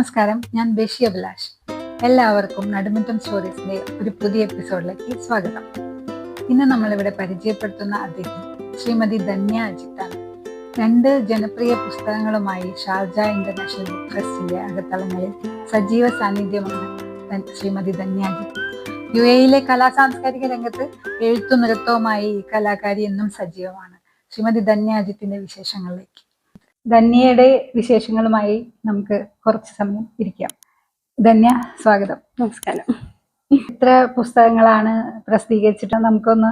നമസ്കാരം, ഞാൻ ബേഷി അഭിലാഷ്. എല്ലാവർക്കും നടുമുറ്റം സ്റ്റോറീസിന്റെ ഒരു പുതിയ എപ്പിസോഡിലേക്ക് സ്വാഗതം. ഇന്ന് നമ്മളിവിടെ പരിചയപ്പെടുത്തുന്ന അദ്ദേഹം ശ്രീമതി ധന്യ അജിത്താണ്. 2 ജനപ്രിയ പുസ്തകങ്ങളുമായി ഷാർജ ഇന്റർനാഷണൽ ബുക്ക് ഫെസ്റ്റിന്റെ അകത്തളങ്ങളിൽ സജീവ സാന്നിധ്യമാണ് ശ്രീമതി ധന്യ അജിത്ത്. UAE കലാ സാംസ്കാരിക രംഗത്ത് എഴുത്തു നൃത്തവുമായി ഈ കലാകാരി എന്നും സജീവമാണ്. ശ്രീമതി ധന്യ അജിത്തിന്റെ വിശേഷങ്ങളിലേക്ക്. ധന്യയുടെ വിശേഷങ്ങളുമായി നമുക്ക് കുറച്ച് സമയം ഇരിക്കാം. ധന്യ, സ്വാഗതം. നമസ്കാരം. എത്ര പുസ്തകങ്ങളാണ് പ്രസിദ്ധീകരിച്ചിട്ട് നമുക്കൊന്ന്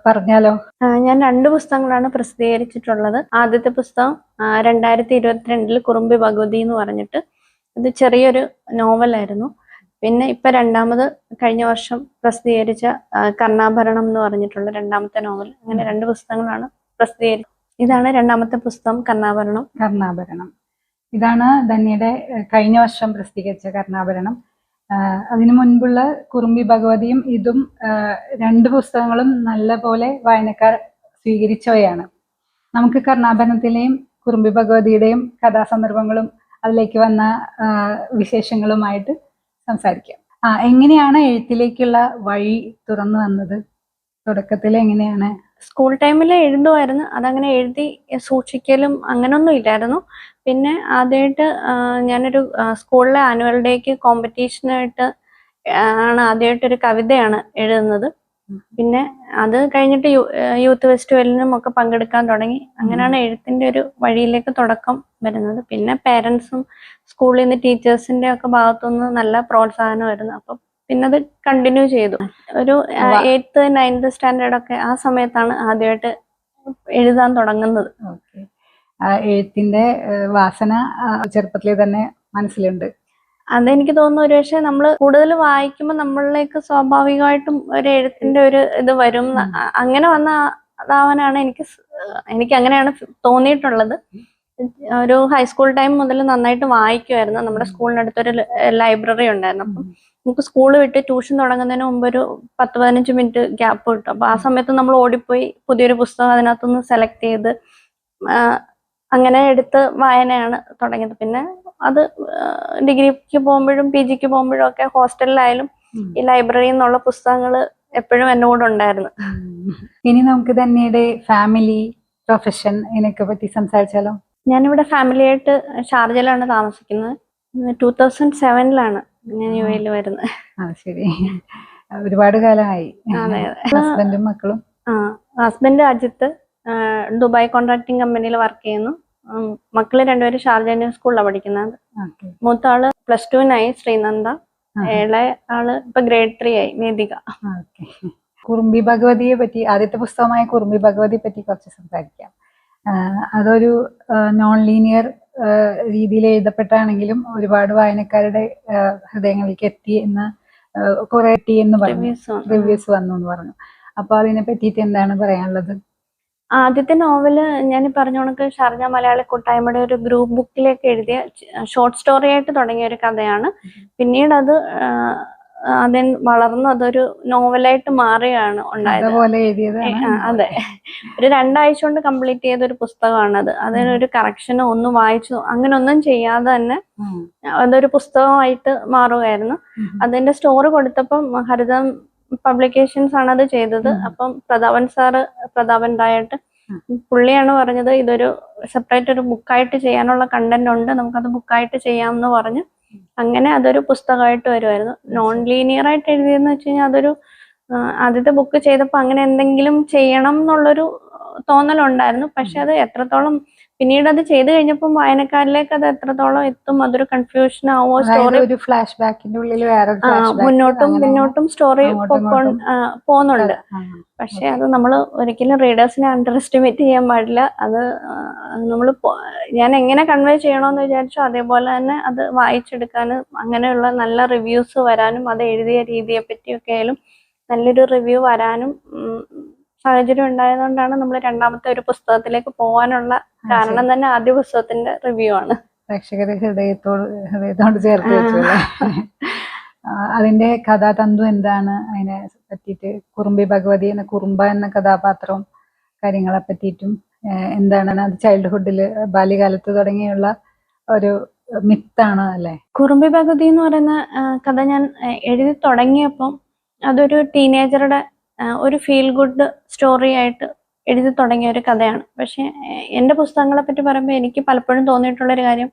പറഞ്ഞാലോ? ഞാൻ 2 പുസ്തകങ്ങളാണ് പ്രസിദ്ധീകരിച്ചിട്ടുള്ളത്. ആദ്യത്തെ പുസ്തകം 2022 കുറുമ്പി ഭഗവതി എന്ന് പറഞ്ഞിട്ട്, ഇത് ചെറിയൊരു നോവലായിരുന്നു. പിന്നെ ഇപ്പൊ രണ്ടാമത് കഴിഞ്ഞ വർഷം പ്രസിദ്ധീകരിച്ച കർണാഭരണം എന്ന് പറഞ്ഞിട്ടുള്ള 2ാമത്തെ നോവൽ. അങ്ങനെ 2 പുസ്തകങ്ങളാണ് പ്രസിദ്ധീകരിച്ചത്. ഇതാണ് 2ാമത്തെ പുസ്തകം, കർണാഭരണം. ഇതാണ് ധന്യയുടെ കഴിഞ്ഞ വർഷം പ്രസിദ്ധീകരിച്ച കർണാഭരണം. അതിനു മുൻപുള്ള കുറുമ്പി ഭഗവതിയും ഇതും 2 പുസ്തകങ്ങളും നല്ല പോലെ വായനക്കാർ സ്വീകരിച്ചവയാണ്. നമുക്ക് കർണാഭരണത്തിലെയും കുറുമ്പി ഭഗവതിയുടെയും കഥാസന്ദർഭങ്ങളും അതിലേക്ക് വന്ന വിശേഷങ്ങളുമായിട്ട് സംസാരിക്കാം. എങ്ങനെയാണ് എഴുത്തിലേക്കുള്ള വഴി തുറന്നു വന്നത്? തുടക്കത്തിൽ എങ്ങനെയാണ്? സ്കൂൾ ടൈമിൽ എഴുതുമായിരുന്നു. അതങ്ങനെ എഴുതി സൂക്ഷിക്കലും അങ്ങനൊന്നും ഇല്ലായിരുന്നു. പിന്നെ ആദ്യമായിട്ട് ഞാനൊരു സ്കൂളിലെ ആനുവൽ ഡേക്ക് കോമ്പറ്റീഷനായിട്ട് ആണ് ആദ്യമായിട്ടൊരു കവിതയാണ് എഴുതുന്നത്. പിന്നെ അത് കഴിഞ്ഞിട്ട് യൂത്ത് ഫെസ്റ്റിവലിനും ഒക്കെ പങ്കെടുക്കാൻ തുടങ്ങി. അങ്ങനെയാണ് എഴുത്തിന്റെ ഒരു വഴിയിലേക്ക് തുടക്കം വരുന്നത്. പിന്നെ പേരൻസും സ്കൂളിൽ നിന്ന് ടീച്ചേഴ്സിന്റെ ഒക്കെ ഭാഗത്തുനിന്ന് നല്ല പ്രോത്സാഹനമായിരുന്നു. അപ്പം പിന്നെ അത് കണ്ടിന്യൂ ചെയ്തു. ഒരു 8th 9th സ്റ്റാൻഡേർഡ് ഒക്കെ ആ സമയത്താണ് ആദ്യമായിട്ട് എഴുതാൻ തുടങ്ങുന്നത്. എഴുത്തിന്റെ വാസന ചെറുപ്പത്തിലെ തന്നെ മനസ്സിലുണ്ട്. അതെനിക്ക് തോന്നുന്നു ഒരു പക്ഷെ നമ്മൾ കൂടുതൽ വായിക്കുമ്പോൾ നമ്മളിലേക്ക് സ്വാഭാവികമായിട്ടും ഒരു എഴുത്തിന്റെ ഒരു ഇത് വരും. അങ്ങനെ വന്ന അതാവാനാണ് എനിക്ക് അങ്ങനെയാണ് തോന്നിയിട്ടുള്ളത്. ഒരു ഹൈസ്കൂൾ ടൈം മുതൽ നന്നായിട്ട് വായിക്കുമായിരുന്നു. നമ്മുടെ സ്കൂളിനടുത്തൊരു ലൈബ്രറി ഉണ്ടായിരുന്നു. അപ്പം നമുക്ക് സ്കൂള് വിട്ട് ട്യൂഷൻ തുടങ്ങുന്നതിന് മുമ്പ് ഒരു 10-15 മിനിറ്റ് ഗ്യാപ്പ് കിട്ടും. അപ്പൊ ആ സമയത്ത് നമ്മൾ ഓടിപ്പോയി പുതിയൊരു പുസ്തകം അതിനകത്തുനിന്ന് സെലക്ട് ചെയ്ത് അങ്ങനെ എടുത്ത് വായനയാണ് തുടങ്ങിയത്. പിന്നെ അത് ഡിഗ്രിക്ക് പോകുമ്പോഴും PGക്ക് പോകുമ്പോഴും ഒക്കെ ഹോസ്റ്റലിലായാലും ഈ ലൈബ്രറിയിൽ നിന്നുള്ള പുസ്തകങ്ങൾ എപ്പോഴും എൻ്റെ കൂടെ ഉണ്ടായിരുന്നു. ഇനി നമുക്ക് ധന്യയുടെ ഫാമിലി, പ്രൊഫഷൻ ഇതിനൊക്കെ പറ്റി സംസാരിച്ചാലോ? ഞാനിവിടെ ഫാമിലിയായിട്ട് ഷാർജയിലാണ് താമസിക്കുന്നത്. 2007 ഞാൻ UAE വരുന്നത്. ശരി, ഒരുപാട് കാലമായി. ഹസ്ബൻഡും മക്കളും? ഹസ്ബൻഡ് അജിത്ത് ദുബായ് കോൺട്രാക്ടിങ് കമ്പനിയിൽ വർക്ക് ചെയ്യുന്നു. മക്കള് 2 പേരും ഷാർജ ഇന്ത്യൻ സ്കൂളിലാണ് പഠിക്കുന്നത്. മൂത്ത ആള് +2 ശ്രീനന്ദ, ഇളയ ആള് ഇപ്പൊ grade 3 ആയി വേദിക. കുറുമ്പി ഭഗവതിയെ പറ്റി, ആദ്യത്തെ പുസ്തകമായ കുറുമ്പി ഭഗവതിയെ പറ്റി കുറച്ച് സംസാരിക്കാം. അതൊരു നോൺ ലീനിയർ രീതിയിൽ എഴുതപ്പെട്ടാണെങ്കിലും ഒരുപാട് വായനക്കാരുടെ ഹൃദയങ്ങളിലേക്ക് എത്തിയെന്ന് പറഞ്ഞു, റിവ്യൂസ് വന്നു എന്ന് പറഞ്ഞു. അപ്പൊ അതിനെ പറ്റിയിട്ട് എന്താണ് പറയാനുള്ളത്? ആദ്യത്തെ നോവല് ഞാൻ പറഞ്ഞ കണക്ക് ഷാർജ മലയാളി കൂട്ടായ്മയുടെ ഒരു ഗ്രൂപ്പ് ബുക്കിലേക്ക് എഴുതിയ ഷോർട്ട് സ്റ്റോറി ആയിട്ട് തുടങ്ങിയ ഒരു കഥയാണ്. പിന്നീട് അത് വളർന്ന് അതൊരു നോവലായിട്ട് മാറുകയാണ് ഉണ്ടായത്. അതെ, ഒരു 2 ആഴ്ച കൊണ്ട് കംപ്ലീറ്റ് ചെയ്ത ഒരു പുസ്തകമാണത്. അതിനൊരു കറക്ഷനോ ഒന്നും വായിച്ചോ അങ്ങനെ ഒന്നും ചെയ്യാതെ തന്നെ അതൊരു പുസ്തകമായിട്ട് മാറുകയായിരുന്നു. അതിന്റെ സ്റ്റോറി കൊടുത്തപ്പം ഹരിതം പബ്ലിക്കേഷൻസ് ആണ് അത് ചെയ്തത്. അപ്പം പ്രതാപൻ രായിട്ട് പുള്ളിയാണ് പറഞ്ഞത് ഇതൊരു സെപ്പറേറ്റ് ഒരു ബുക്കായിട്ട് ചെയ്യാനുള്ള കണ്ടന്റ് ഉണ്ട്, നമുക്കത് ബുക്കായിട്ട് ചെയ്യാമെന്ന് പറഞ്ഞ് അങ്ങനെ അതൊരു പുസ്തകമായിട്ട് വരുമായിരുന്നു. നോൺ ലീനിയർ ആയിട്ട് എഴുതിയെന്ന് വെച്ച് കഴിഞ്ഞാൽ അതൊരു ആദ്യത്തെ ബുക്ക് ചെയ്തപ്പോൾ അങ്ങനെ എന്തെങ്കിലും ചെയ്യണം എന്നുള്ളൊരു തോന്നലുണ്ടായിരുന്നു. പക്ഷെ അത് എത്രത്തോളം പിന്നീട് അത് ചെയ്തു കഴിഞ്ഞപ്പോൾ വായനക്കാരിലേക്ക് അത് എത്രത്തോളം എത്തും, അതൊരു കൺഫ്യൂഷൻ ആവോ, സ്റ്റോറി ഒരു ഫ്ലാഷ് ബാക്കിന്റെ ഉള്ളിൽ മുന്നോട്ടും സ്റ്റോറി പോകുന്നുണ്ട്. പക്ഷെ അത് നമ്മൾ ഒരിക്കലും റീഡേഴ്സിനെ അണ്ടർ എസ്റ്റിമേറ്റ് ചെയ്യാൻ പാടില്ല. അത് നമ്മൾ ഞാൻ എങ്ങനെ കൺവേ ചെയ്യണമെന്ന് വിചാരിച്ചോ അതേപോലെ തന്നെ അത് വായിച്ചെടുക്കാനും അങ്ങനെയുള്ള നല്ല റിവ്യൂസ് വരാനും അത് എഴുതിയ രീതിയെ പറ്റിയൊക്കെ ആയാലും നല്ലൊരു റിവ്യൂ വരാനും സാഹചര്യം ഉണ്ടായതുകൊണ്ടാണ് നമ്മൾ 2ാമത്തെ ഒരു പുസ്തകത്തിലേക്ക് പോകാനുള്ള കാരണം തന്നെ ആദ്യ പുസ്തകത്തിന്റെ റിവ്യൂ ആണ്. പ്രേക്ഷകരെ ഹൃദയത്തോട് ചേർത്ത് വെച്ചല്ലേ? അതിന്റെ കഥാതന്തു എന്താണ്? അതിനെ പറ്റിയിട്ട് കുറുമ്പി ഭഗവതി എന്ന കുറുമ്പ എന്ന കഥാപാത്രവും കാര്യങ്ങളെ പറ്റിയിട്ടും എന്താണ്? അത് ചൈൽഡ്ഹുഡില് ബാല്യകാലത്ത് തുടങ്ങിയുള്ള ഒരു മിത്താണ് അല്ലെ? കുറുമ്പി ഭഗവതി എന്ന് പറയുന്ന കഥ ഞാൻ എഴുതി തുടങ്ങിയപ്പം അതൊരു ടീനേജറുടെ ഒരു ഫീൽ ഗുഡ് സ്റ്റോറി ആയിട്ട് എഴുതി തുടങ്ങിയ ഒരു കഥയാണ്. പക്ഷെ എൻ്റെ പുസ്തകങ്ങളെ പറ്റി പറയുമ്പോൾ എനിക്ക് പലപ്പോഴും തോന്നിയിട്ടുള്ളൊരു കാര്യം,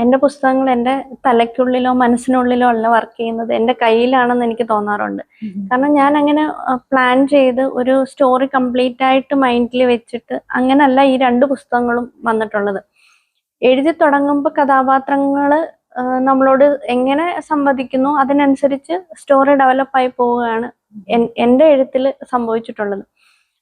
എൻ്റെ പുസ്തകങ്ങൾ എൻ്റെ തലയ്ക്കുള്ളിലോ മനസ്സിനുള്ളിലോ അല്ല വർക്ക് ചെയ്യുന്നത്, എൻ്റെ കയ്യിലാണെന്ന് എനിക്ക് തോന്നാറുണ്ട്. കാരണം ഞാൻ അങ്ങനെ പ്ലാൻ ചെയ്ത് ഒരു സ്റ്റോറി കംപ്ലീറ്റ് ആയിട്ട് മൈൻഡിൽ വെച്ചിട്ട് അങ്ങനല്ല ഈ 2 പുസ്തകങ്ങളും വന്നിട്ടുള്ളത്. എഴുതി തുടങ്ങുമ്പോൾ കഥാപാത്രങ്ങൾ നമ്മളോട് എങ്ങനെ സംവദിക്കുന്നു അതിനനുസരിച്ച് സ്റ്റോറി ഡെവലപ്പായി പോവുകയാണ് എൻ്റെ എഴുത്തിൽ സംഭവിച്ചിട്ടുള്ളത്.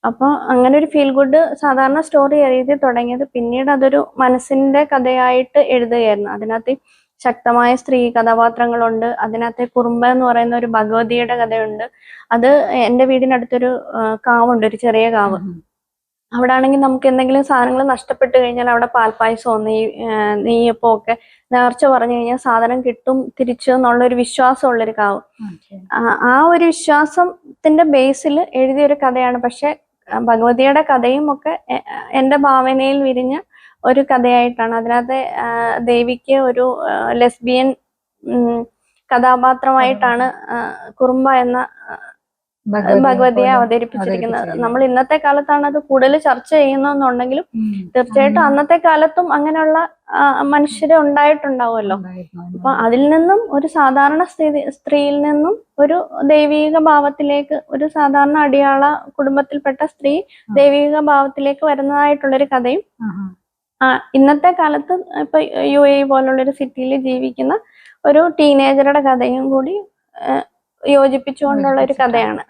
അപ്പോൾ അങ്ങനെ ഒരു ഫീൽ ഗുഡ് സാധാരണ സ്റ്റോറി എഴുതി തുടങ്ങിയത് പിന്നീട് അതൊരു മനസ്സിന്റെ കഥയായിട്ട് എഴുതുകയായിരുന്നു. അതിനകത്ത് ശക്തമായ സ്ത്രീ കഥാപാത്രങ്ങളുണ്ട്. അതിനകത്ത് കുറുമ്പ എന്ന് പറയുന്ന ഒരു ഭഗവതിയുടെ കഥയുണ്ട്. അത് എൻ്റെ വീടിനടുത്തൊരു കാവുണ്ട്, ഒരു ചെറിയ കാവ്. അവിടെ ആണെങ്കിൽ നമുക്ക് എന്തെങ്കിലും സാധനങ്ങൾ നഷ്ടപ്പെട്ട് കഴിഞ്ഞാൽ അവിടെ പാൽപ്പായസമോ നെയ്യപ്പോ ഒക്കെ നേർച്ച പറഞ്ഞു കഴിഞ്ഞാൽ സാധനം കിട്ടും തിരിച്ചു എന്നുള്ളൊരു വിശ്വാസമുള്ളൊരു കാവ്. ആ ഒരു വിശ്വാസത്തിന്റെ ബേസിൽ എഴുതിയൊരു കഥയാണ്. പക്ഷെ ഭഗവതിയുടെ കഥയും ഒക്കെ എൻ്റെ ഭാവനയിൽ വിരിഞ്ഞ ഒരു കഥയായിട്ടാണ്. അതിനകത്ത് ദേവിക്ക് ഒരു ലെസ്ബിയൻ കഥാപാത്രമായിട്ടാണ് കുറുമ്പ എന്ന ഭഗവതിയെ അവതരിപ്പിച്ചിരിക്കുന്നത്. നമ്മൾ ഇന്നത്തെ കാലത്താണ് അത് കൂടുതൽ ചർച്ച ചെയ്യുന്നതെന്നുണ്ടെങ്കിലും തീർച്ചയായിട്ടും അന്നത്തെ കാലത്തും അങ്ങനെയുള്ള മനുഷ്യരെ ഉണ്ടായിട്ടുണ്ടാവുമല്ലോ. അപ്പൊ അതിൽ നിന്നും ഒരു സാധാരണ സ്ത്രീയിൽ നിന്നും ഒരു ദൈവീക ഭാവത്തിലേക്ക്, ഒരു സാധാരണ അടിയാള കുടുംബത്തിൽപ്പെട്ട സ്ത്രീ ദൈവീക ഭാവത്തിലേക്ക് വരുന്നതായിട്ടുള്ളൊരു കഥയും ഇന്നത്തെ കാലത്ത് ഇപ്പൊ UAE പോലുള്ളൊരു സിറ്റിയിൽ ജീവിക്കുന്ന ഒരു ടീനേജറുടെ കഥയും കൂടി യോജിപ്പിച്ചുകൊണ്ടുള്ള ഒരു കഥയാണ്.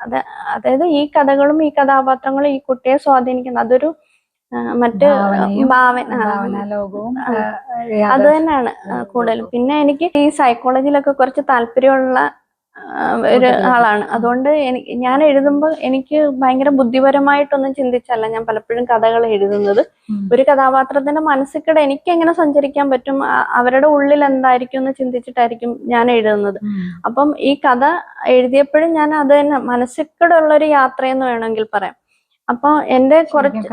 അതായത് ഈ കഥകളും ഈ കഥാപാത്രങ്ങളും ഈ കുട്ടിയെ സ്വാധീനിക്കുന്നത് അതൊരു മറ്റ് ഭാവനാലോകവും അത് തന്നെയാണ് കൂടുതലും. പിന്നെ എനിക്ക് ഈ സൈക്കോളജിയിലൊക്കെ കുറച്ച് താല്പര്യമുള്ള ഒരു ആളാണ്. അതുകൊണ്ട് ഞാൻ എഴുതുമ്പോൾ എനിക്ക് ഭയങ്കര ബുദ്ധിപരമായിട്ടൊന്നും ചിന്തിച്ചല്ല ഞാൻ പലപ്പോഴും കഥകൾ എഴുതുന്നത്. ഒരു കഥാപാത്രത്തിന്റെ മനസ്സിൽക്കൂടെ എനിക്ക് എങ്ങനെ സഞ്ചരിക്കാൻ പറ്റും, അവരുടെ ഉള്ളിൽ എന്തായിരിക്കും എന്ന് ചിന്തിച്ചിട്ടായിരിക്കും ഞാൻ എഴുതുന്നത്. അപ്പം ഈ കഥ എഴുതിയപ്പോഴും ഞാൻ അത് തന്നെ മനസ്സിൽക്കൂടെ ഉള്ളൊരു യാത്രയെന്ന് വേണമെങ്കിൽ പറയാം. അപ്പൊ എന്റെ കുറച്ച്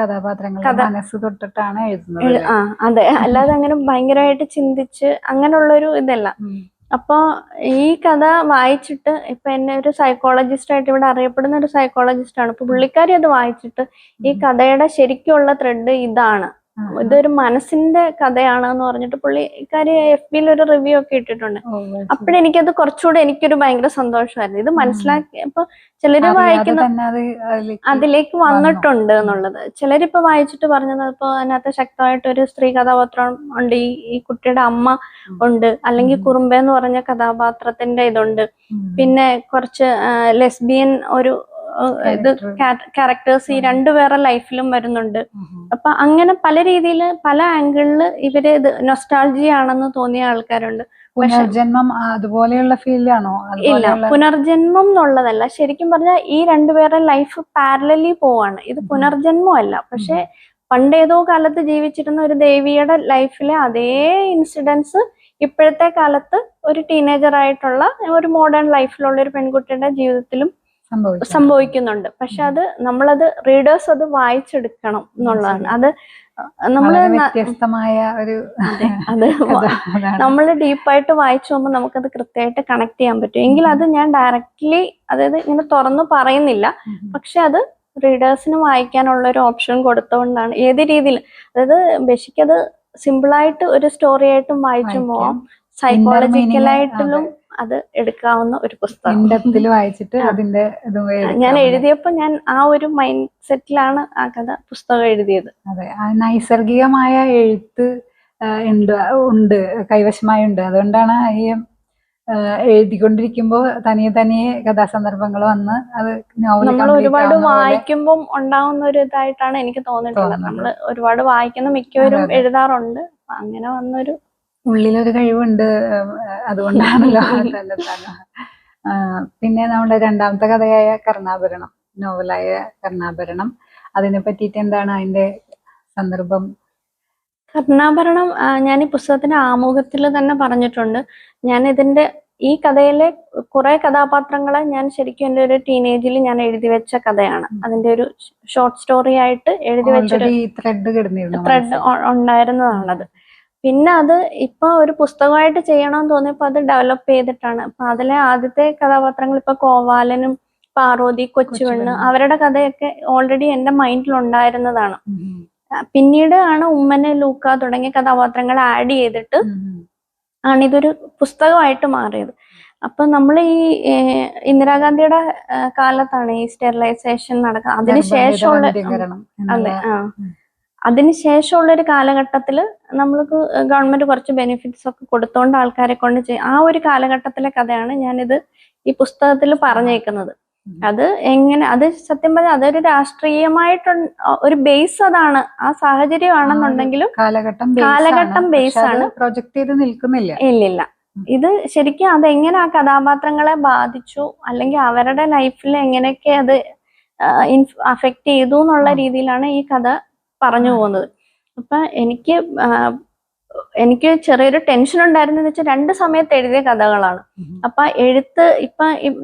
മനസ്സ് തൊട്ടിട്ടാണ് എഴുതുന്നത്. അതെ, അല്ലാതെ അങ്ങനെ ഭയങ്കരമായിട്ട് ചിന്തിച്ച് അങ്ങനെയുള്ളൊരു ഇതല്ല. അപ്പൊ ഈ കഥ വായിച്ചിട്ട് ഇപ്പൊ എന്നെ ഒരു സൈക്കോളജിസ്റ്റ് ആയിട്ട് ഇവിടെ അറിയപ്പെടുന്ന ഒരു സൈക്കോളജിസ്റ്റ് ആണ്. ഇപ്പൊ പുള്ളിക്കാരി അത് വായിച്ചിട്ട് ഈ കഥയുടെ ശരിക്കുള്ള ത്രെഡ് ഇതാണ്, ഇതൊരു മനസ്സിന്റെ കഥയാണ് എന്ന് പറഞ്ഞിട്ട് പുള്ളിക്കാരി FBയിൽ ഒരു റിവ്യൂ ഒക്കെ ഇട്ടിട്ടുണ്ട്. അപ്പോഴെനിക്കത് കുറച്ചുകൂടെ എനിക്കൊരു ഭയങ്കര സന്തോഷമായിരുന്നു. ഇത് മനസ്സിലാക്കി ഇപ്പൊ ചിലര് വായിക്കുന്ന അതിലേക്ക് വന്നിട്ടുണ്ട് എന്നുള്ളത്. ചിലരിപ്പോ വായിച്ചിട്ട് പറഞ്ഞത് ഇപ്പൊ അതിനകത്ത് ശക്തമായിട്ട് ഒരു സ്ത്രീ കഥാപാത്രം ഉണ്ട്, ഈ കുട്ടിയുടെ അമ്മ ഉണ്ട്, അല്ലെങ്കിൽ കുറുമ്പ എന്ന് പറഞ്ഞ കഥാപാത്രത്തിന്റെ ഇതുണ്ട്, പിന്നെ കുറച്ച് ലെസ്ബിയൻ ഒരു ഇത് ക്യാരക്ടേഴ്സ് ഈ 2 പേരുടെ ലൈഫിലും വരുന്നുണ്ട്. അപ്പൊ അങ്ങനെ പല രീതിയിൽ പല ആംഗിളില് ഇവര് ഇത് നൊസ്റ്റാൾജിയ ആണെന്ന് തോന്നിയ ആൾക്കാരുണ്ട്. പുനർജന്മം അതുപോലെയുള്ള ഫീലാണോ? ഇല്ല, പുനർജന്മം എന്നുള്ളതല്ല. ശരിക്കും പറഞ്ഞാൽ ഈ 2 പേരുടെ ലൈഫ് പാരലലി പോവാണ്. ഇത് പുനർജന്മം അല്ല. പക്ഷെ പണ്ടേതോ കാലത്ത് ജീവിച്ചിരുന്ന ഒരു ദേവിയുടെ ലൈഫിലെ അതേ ഇൻസിഡൻസ് ഇപ്പോഴത്തെ കാലത്ത് ഒരു ടീനേജർ ആയിട്ടുള്ള ഒരു മോഡേൺ ലൈഫിലുള്ള ഒരു പെൺകുട്ടിയുടെ ജീവിതത്തിലും സംഭവിക്കുന്നുണ്ട്. പക്ഷെ അത് നമ്മളത് റീഡേഴ്സ് അത് വായിച്ചെടുക്കണം എന്നുള്ളതാണ്. അത് നമ്മള് വ്യത്യസ്തമായ ഒരു നമ്മള് ഡീപ്പായിട്ട് വായിച്ചു പോകുമ്പോൾ നമുക്കത് കൃത്യമായിട്ട് കണക്ട് ചെയ്യാൻ പറ്റും. എങ്കിൽ അത് ഞാൻ ഡയറക്റ്റ്ലി അതായത് ഇങ്ങനെ തുറന്നു പറയുന്നില്ല. പക്ഷെ അത് റീഡേഴ്സിന് വായിക്കാനുള്ള ഒരു ഓപ്ഷൻ കൊടുത്തുകൊണ്ടാണ് ഏത് രീതിയിൽ, അതായത് ബേസിക്കത് സിമ്പിളായിട്ട് ഒരു സ്റ്റോറി ആയിട്ടും വായിച്ചു പോവാം, സൈക്കോളജിക്കലായിട്ടും അത് എടുക്കാവുന്ന ഒരു പുസ്തകം. വായിച്ചിട്ട് അതിന്റെ ഞാൻ എഴുതിയപ്പോ ഞാൻ ആ ഒരു മൈൻഡ് സെറ്റിലാണ് ആ പുസ്തകം എഴുതിയത്. അതെ, നൈസർഗികമായ എഴുത്ത് ഉണ്ട് കൈവശമായുണ്ട്. അതുകൊണ്ടാണ് ഈ എഴുതിക്കൊണ്ടിരിക്കുമ്പോ തനിയെ കഥാസന്ദർഭങ്ങൾ വന്ന് അത് നമ്മൾ ഒരുപാട് വായിക്കുമ്പോൾ ഉണ്ടാവുന്ന ഒരു ഇതായിട്ടാണ് എനിക്ക് തോന്നിയിട്ടുള്ളത്. നമ്മൾ ഒരുപാട് വായിക്കുന്ന മിക്കവരും എഴുതാറുണ്ട്. അങ്ങനെ വന്നൊരു ഉള്ളിലൊരു കഴിവുണ്ട്, അതുകൊണ്ടാണല്ലോ. പിന്നെ നമ്മുടെ 2ാമത്തെ കഥയായ കർണാഭരണം, നോവലായ കർണാഭരണം, അതിനെ പറ്റിയിട്ട് എന്താണ് അതിന്റെ സന്ദർഭം? കർണാഭരണം ഞാൻ ഈ പുസ്തകത്തിന്റെ ആമുഖത്തിൽ തന്നെ പറഞ്ഞിട്ടുണ്ട്. ഞാൻ ഇതിന്റെ ഈ കഥയിലെ കുറെ കഥാപാത്രങ്ങളെ ഞാൻ ശരിക്കും എൻ്റെ ഒരു ടീനേജിൽ ഞാൻ എഴുതി വെച്ച കഥയാണ്. അതിന്റെ ഒരു ഷോർട്ട് സ്റ്റോറി ആയിട്ട് എഴുതി വെച്ചൊരു ത്രെഡ് ഉണ്ടായിരുന്നതാണത്. പിന്നെ അത് ഇപ്പൊ ഒരു പുസ്തകമായിട്ട് ചെയ്യണമെന്ന് തോന്നിയപ്പോ അത് ഡെവലപ്പ് ചെയ്തിട്ടാണ്. അപ്പൊ അതിലെ ആദ്യത്തെ കഥാപാത്രങ്ങൾ ഇപ്പൊ കോവാലനും പാർവതി, കൊച്ചുപെണ്ണ്, അവരുടെ കഥയൊക്കെ ഓൾറെഡി എന്റെ മൈൻഡിൽ ഉണ്ടായിരുന്നതാണ്. പിന്നീട് ആണ് ഉമ്മന്, ലൂക്ക തുടങ്ങിയ കഥാപാത്രങ്ങൾ ആഡ് ചെയ്തിട്ട് ആണ് ഇതൊരു പുസ്തകമായിട്ട് മാറിയത്. അപ്പൊ നമ്മൾ ഈ ഇന്ദിരാഗാന്ധിയുടെ കാലത്താണ് ഈ സ്റ്റെറിലൈസേഷൻ നടക്കുന്നത്. അതിനുശേഷമുള്ള അതെ അതിനുശേഷമുള്ള ഒരു കാലഘട്ടത്തില് നമ്മൾക്ക് ഗവൺമെന്റ് കുറച്ച് ബെനിഫിറ്റ്സ് ഒക്കെ കൊടുത്തോണ്ട് ആൾക്കാരെ കൊണ്ട് ആ ഒരു കാലഘട്ടത്തിലെ കഥയാണ് ഞാനിത് ഈ പുസ്തകത്തിൽ പറഞ്ഞേക്കുന്നത്. അത് എങ്ങനെ, അത് സത്യം പറഞ്ഞാൽ അതൊരു രാഷ്ട്രീയമായിട്ട് ഒരു ബേസ് അതാണ്, ആ സാഹചര്യമാണെന്നുണ്ടെങ്കിലും കാലഘട്ടം ബേസ് ആണ്, പ്രൊജക്ട് ചെയ്ത് നിൽക്കുന്നില്ല. ഇല്ലില്ല. ഇത് ശരിക്കും അതെങ്ങനെ ആ കഥാപാത്രങ്ങളെ ബാധിച്ചു, അല്ലെങ്കിൽ അവരുടെ ലൈഫിൽ എങ്ങനെയൊക്കെ അത് അഫക്റ്റ് ചെയ്തു എന്നുള്ള രീതിയിലാണ് ഈ കഥ പറഞ്ഞു പോകുന്നത്. അപ്പൊ എനിക്ക് ചെറിയൊരു ടെൻഷൻ ഉണ്ടായിരുന്നെന്ന് വെച്ചാൽ 2 സമയത്ത് എഴുതിയ കഥകളാണ്. അപ്പൊ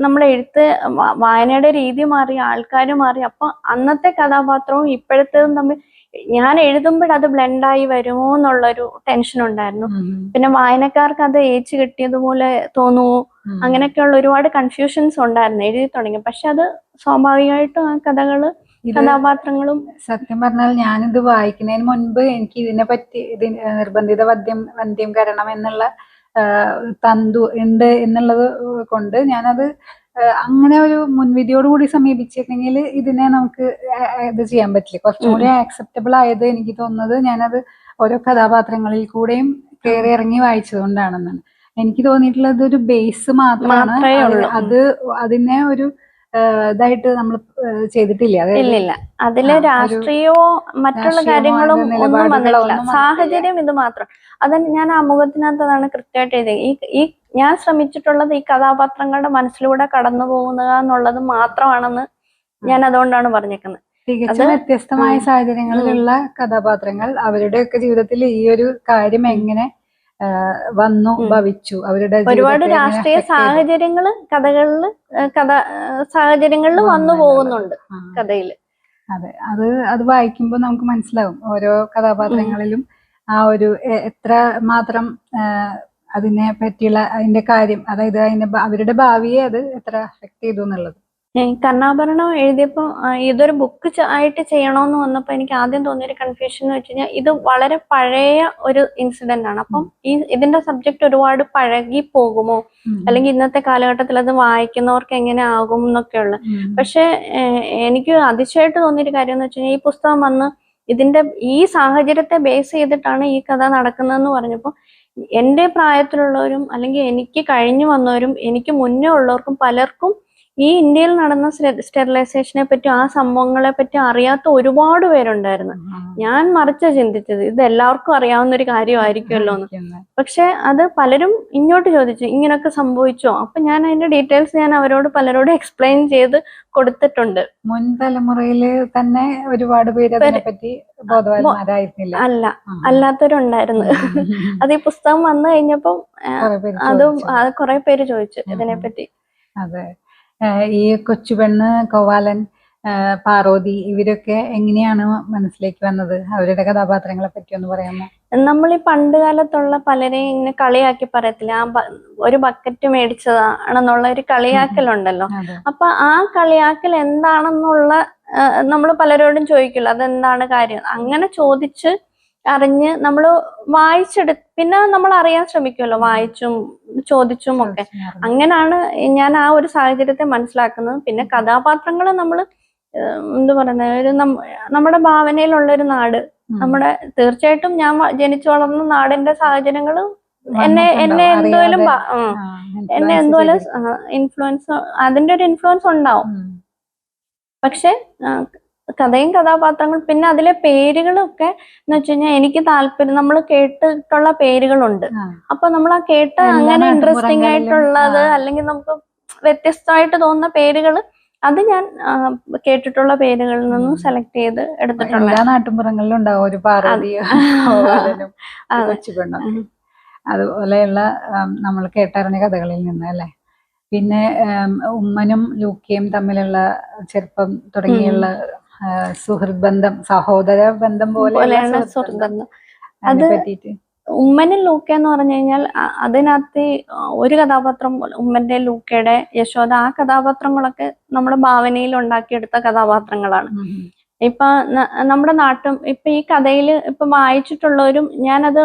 നമ്മളെ വായനയുടെ രീതി മാറി, ആൾക്കാർ മാറി. അപ്പൊ അന്നത്തെ കഥാപാത്രവും ഇപ്പോഴത്തേതും തമ്മിൽ ഞാൻ എഴുതുമ്പോഴത് ബ്ലെൻഡായി വരുമോ എന്നുള്ളൊരു ടെൻഷൻ ഉണ്ടായിരുന്നു. പിന്നെ വായനക്കാർക്ക് അത് ഏച്ചു കിട്ടിയതുപോലെ തോന്നുമോ, അങ്ങനെയൊക്കെയുള്ള ഒരുപാട് കൺഫ്യൂഷൻസ് ഉണ്ടായിരുന്നു എഴുതി തുടങ്ങി. പക്ഷെ അത് സ്വാഭാവികമായിട്ടും ആ കഥാപാത്രങ്ങളും. സത്യം പറഞ്ഞാൽ ഞാനിത് വായിക്കുന്നതിന് മുൻപ് എനിക്ക് ഇതിനെ പറ്റി നിർബന്ധിത വന്ധ്യംകരണം എന്നുള്ള തന്തു ഉണ്ട് എന്നുള്ളത് കൊണ്ട് ഞാനത് അങ്ങനെ ഒരു മുൻവിധിയോടുകൂടി സമീപിച്ചിട്ടുണ്ടെങ്കിൽ ഇതിനെ നമുക്ക് ഇത് ചെയ്യാൻ പറ്റില്ല. കുറച്ചും കൂടി ആക്സെപ്റ്റബിൾ ആയത് എനിക്ക് തോന്നുന്നത് ഞാനത് ഓരോ കഥാപാത്രങ്ങളിൽ കൂടെയും കയറി ഇറങ്ങി വായിച്ചതുകൊണ്ടാണെന്നാണ് എനിക്ക് തോന്നിയിട്ടുള്ളത്. ഒരു ബേസ് മാത്രമാണ് അത്, അതിനെ ഒരു ഇതായിട്ട് നമ്മൾ ചെയ്തിട്ടില്ല. ഇല്ലില്ല, അതില് രാഷ്ട്രീയമോ മറ്റുള്ള കാര്യങ്ങളും ഒന്നും വന്നിട്ടില്ല. സാഹചര്യം ഇത് മാത്രം. അത് ഞാൻ ആമുഖത്തിനകത്ത് അതാണ് കൃത്യമായിട്ട് എഴുതിയത്. ഈ ഞാൻ ശ്രമിച്ചിട്ടുള്ളത് ഈ കഥാപാത്രങ്ങളുടെ മനസ്സിലൂടെ കടന്നു പോകുക എന്നുള്ളത് മാത്രമാണെന്ന് ഞാൻ അതുകൊണ്ടാണ് പറഞ്ഞേക്കുന്നത്. തികച്ചും വ്യത്യസ്തമായ സാഹചര്യങ്ങളിലുള്ള കഥാപാത്രങ്ങൾ അവരുടെയൊക്കെ ജീവിതത്തിൽ ഈ ഒരു കാര്യം എങ്ങനെ വന്നു ഭവിച്ചു, അവരുടെ ഒരുപാട് രാഷ്ട്രീയ സാഹചര്യങ്ങള് സാഹചര്യങ്ങളിൽ വന്നു പോകുന്നുണ്ട് കഥയില്. അതെ, അത് വായിക്കുമ്പോൾ നമുക്ക് മനസ്സിലാവും ഓരോ കഥാപാത്രങ്ങളിലും ആ ഒരു എത്ര മാത്രം അതിനെ പറ്റിയുള്ള അതിന്റെ കാര്യം, അതായത് അവരുടെ ഭാവിയെ അത് എത്ര അഫക്ട് ചെയ്തു എന്നുള്ളത്. കർണാഭരണം എഴുതിയപ്പോൾ ഇതൊരു ബുക്ക് ആയിട്ട് ചെയ്യണമെന്ന് വന്നപ്പോൾ എനിക്ക് ആദ്യം തോന്നിയൊരു കൺഫ്യൂഷൻ എന്ന് വെച്ച് കഴിഞ്ഞാൽ ഇത് വളരെ പഴയ ഒരു ഇൻസിഡന്റ് ആണ്. അപ്പം ഇതിന്റെ സബ്ജക്ട് ഒരുപാട് പഴകി പോകുമോ, അല്ലെങ്കിൽ ഇന്നത്തെ കാലഘട്ടത്തിൽ അത് വായിക്കുന്നവർക്ക് എങ്ങനെ ആകും എന്നൊക്കെയുള്ള. പക്ഷെ എനിക്ക് അതിശയമായിട്ട് തോന്നിയൊരു കാര്യം എന്ന് വെച്ച് കഴിഞ്ഞാൽ ഈ പുസ്തകം വന്ന് ഈ സാഹചര്യത്തെ ബേസ് ചെയ്തിട്ടാണ് ഈ കഥ നടക്കുന്നതെന്ന് പറഞ്ഞപ്പോൾ എൻ്റെ പ്രായത്തിലുള്ളവരും അല്ലെങ്കിൽ എനിക്ക് കഴിഞ്ഞു വന്നവരും എനിക്ക് മുന്നേ ഉള്ളവർക്കും പലർക്കും ഈ ഇന്ത്യയിൽ നടന്ന സ്റ്റെറിലൈസേഷനെ പറ്റി, ആ സംഭവങ്ങളെ പറ്റി അറിയാത്ത ഒരുപാട് പേരുണ്ടായിരുന്നു. ഞാൻ മറിച്ച് ചിന്തിച്ചത് ഇത് എല്ലാവർക്കും അറിയാവുന്ന ഒരു കാര്യമായിരിക്കുമല്ലോ എന്ന്. പക്ഷെ അത് പലരും ഇങ്ങോട്ട് ചോദിച്ചു ഇങ്ങനൊക്കെ സംഭവിച്ചോ. അപ്പൊ ഞാൻ അതിന്റെ ഡീറ്റെയിൽസ് ഞാൻ പലരോടും എക്സ്പ്ലെയിൻ ചെയ്ത് കൊടുത്തിട്ടുണ്ട്. മുൻ തലമുറയില് തന്നെ ഒരുപാട് പേര് അതിനെപ്പറ്റി ബോധവാന്മാരായിരുന്നില്ല, അല്ലാത്തവരുണ്ടായിരുന്നു. അത് ഈ പുസ്തകം വന്നു കഴിഞ്ഞപ്പം അതും കുറെ പേര് ചോദിച്ചു ഇതിനെപ്പറ്റി. അതെ, ഈ കൊച്ചുപെണ്ണ്, കോവാലൻ, പാർവതി ഇവരൊക്കെ എങ്ങനെയാണ് മനസ്സിലേക്ക് വന്നത്? അവരുടെ കഥാപാത്രങ്ങളെ പറ്റി ഒന്ന് പറയാമോ? നമ്മൾ ഈ പണ്ട് കാലത്തുള്ള പലരെയും ഇങ്ങനെ കളിയാക്കി പറയത്തില്ല, ഒരു ബക്കറ്റ് മേടിച്ചതാണെന്നുള്ള ഒരു കളിയാക്കലുണ്ടല്ലോ. അപ്പൊ ആ കളിയാക്കൽ എന്താണെന്നുള്ള നമ്മൾ പലരോടും ചോദിക്കില്ല, അതെന്താണ് കാര്യം. അങ്ങനെ ചോദിച്ച് അറിഞ്ഞ് നമ്മൾ പിന്നെ നമ്മൾ അറിയാൻ ശ്രമിക്കുമല്ലോ, വായിച്ചും ചോദിച്ചും ഒക്കെ. അങ്ങനെയാണ് ഞാൻ ആ ഒരു സാഹചര്യത്തെ മനസ്സിലാക്കുന്നത്. പിന്നെ കഥാപാത്രങ്ങളെ നമ്മൾ എന്താ പറയുന്നത്, നമ്മുടെ ഭാവനയിലുള്ള ഒരു നാട്, നമ്മുടെ തീർച്ചയായിട്ടും ഞാൻ ജനിച്ചു വളർന്ന നാടിന്റെ സാഹചര്യങ്ങൾ എന്നെ എന്തോലും ഇൻഫ്ലുവൻസ്, അതിന്റെ ഒരു ഇൻഫ്ലുവൻസ് ഉണ്ടാവും. പക്ഷെ കഥയും കഥാപാത്രങ്ങളും പിന്നെ അതിലെ പേരുകളൊക്കെ എന്ന് വെച്ച് കഴിഞ്ഞാൽ എനിക്ക് താല്പര്യം, നമ്മൾ കേട്ടിട്ടുള്ള പേരുകളുണ്ട്. അപ്പൊ നമ്മൾ ആ കേട്ട അങ്ങനെ ഇൻട്രസ്റ്റിംഗ് ആയിട്ടുള്ളത് അല്ലെങ്കിൽ നമുക്ക് വ്യത്യസ്തമായിട്ട് തോന്നുന്ന പേരുകൾ അത് ഞാൻ കേട്ടിട്ടുള്ള പേരുകളിൽ നിന്നും സെലക്ട് ചെയ്ത് എടുത്തിട്ടുള്ള. എല്ലാ നാട്ടുമ്പുറങ്ങളിലും ഉണ്ടാവും ഒരു പാർവതിയും അതുപോലെയുള്ള നമ്മൾ കേട്ടറിഞ്ഞ കഥകളിൽ നിന്ന് അല്ലെ. പിന്നെ ഉമ്മനും ലൂക്കയും തമ്മിലുള്ള ചെറുപ്പം തുടങ്ങിയുള്ള സുഹൃത്ത് ബന്ധം, സഹോദര ബന്ധം പോലെയാണ് സുഹൃത്ത് ബന്ധം. അത് ഉമ്മനും ലൂക്ക എന്ന് പറഞ്ഞു കഴിഞ്ഞാൽ അതിനകത്ത് ഒരു കഥാപാത്രം ഉമ്മന്റെ, ലൂക്കയുടെ, യശോദ, ആ കഥാപാത്രങ്ങളൊക്കെ നമ്മുടെ ഭാവനയിൽ ഉണ്ടാക്കിയെടുത്ത കഥാപാത്രങ്ങളാണ്. ഇപ്പൊ നമ്മുടെ നാട്ടും ഇപ്പൊ ഈ കഥയിൽ ഇപ്പൊ വായിച്ചിട്ടുള്ളവരും ഞാനത്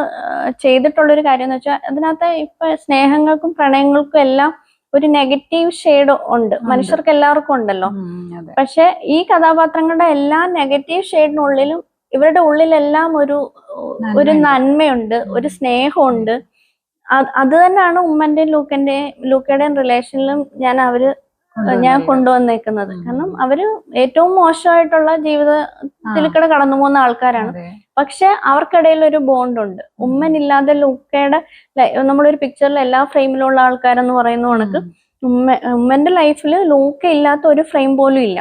ചെയ്തിട്ടുള്ളൊരു കാര്യം എന്ന് വെച്ചാൽ അതിനകത്ത് ഇപ്പൊ സ്നേഹങ്ങൾക്കും പ്രണയങ്ങൾക്കും എല്ലാം ഒരു നെഗറ്റീവ് ഷെയ്ഡ് ഉണ്ട്, മനുഷ്യർക്ക് എല്ലാവർക്കും ഉണ്ടല്ലോ. പക്ഷെ ഈ കഥാപാത്രങ്ങളുടെ എല്ലാ നെഗറ്റീവ് ഷെയ്ഡിനുള്ളിലും ഇവരുടെ ഉള്ളിലെല്ലാം ഒരു നന്മയുണ്ട്, ഒരു സ്നേഹമുണ്ട്. അത് തന്നെയാണ് ഉമ്മന്റെയും ലൂക്കയുടെയും റിലേഷനിലും ഞാൻ കൊണ്ടുവന്നേക്കുന്നത്. കാരണം അവര് ഏറ്റവും മോശമായിട്ടുള്ള ജീവിതത്തിൽ കൂടെ കടന്നു പോകുന്ന ആൾക്കാരാണ്. പക്ഷെ അവർക്കിടയിൽ ഒരു ബോണ്ട് ഉണ്ട്. ഉമ്മനില്ലാതെ ലൂക്കയുടെ, നമ്മളൊരു പിക്ചറിൽ എല്ലാ ഫ്രെയിമിലുള്ള ആൾക്കാരെന്ന് പറയുന്ന കണക്ക് ഉമ്മന്റെ ലൈഫിൽ ലൂക്ക ഇല്ലാത്ത ഒരു ഫ്രെയിം പോലും ഇല്ല.